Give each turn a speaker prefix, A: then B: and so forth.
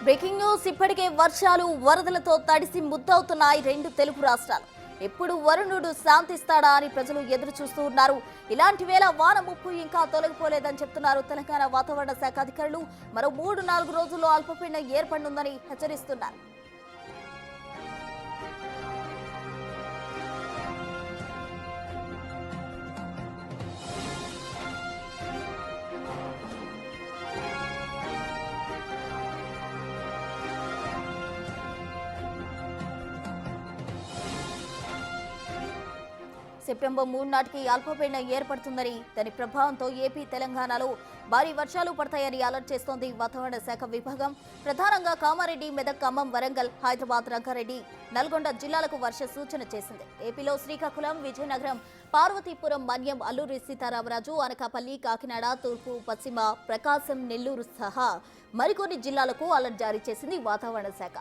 A: Breaking news ఇప్పటికే వర్షాలు వరదలతో తడిసి ముద్దవుతున్నాయి రెండు తెలుగు రాష్ట్రాలు. ఎప్పుడు వరుణుడు శాంతిస్తాడా అని ప్రజలు ఎదురు చూస్తూ ఉన్నారు. ఇలాంటి వేళ వాన ముప్పు ఇంకా తొలగిపోలేదని చెప్తున్నారు తెలంగాణ వాతావరణ శాఖ అధికారులు. మరో 3-4 రోజుల్లో అల్పపీడనం ఏర్పడనుందని హెచ్చరిస్తున్నారు. సెప్టెంబర్ 3 నాటికి అల్పపీడనం ఏర్పడుతుందని, దాని ప్రభావంతో ఏపీ తెలంగాణలో భారీ వర్షాలు పడతాయని అలర్ట్ చేస్తోంది వాతావరణ శాఖ విభాగం. ప్రధానంగా కామారెడ్డి, మెదక్, ఖమ్మం, వరంగల్, హైదరాబాద్, రంగారెడ్డి, నల్గొండ జిల్లాలకు వర్ష సూచన చేసింది. ఏపీలో శ్రీకాకుళం, విజయనగరం, పార్వతీపురం, మన్యం, అల్లూరి సీతారామరాజు, అనకాపల్లి, కాకినాడ, తూర్పు, పశ్చిమ, ప్రకాశం, నెల్లూరు సహా మరికొన్ని జిల్లాలకు అలర్ట్ జారీ చేసింది వాతావరణ శాఖ.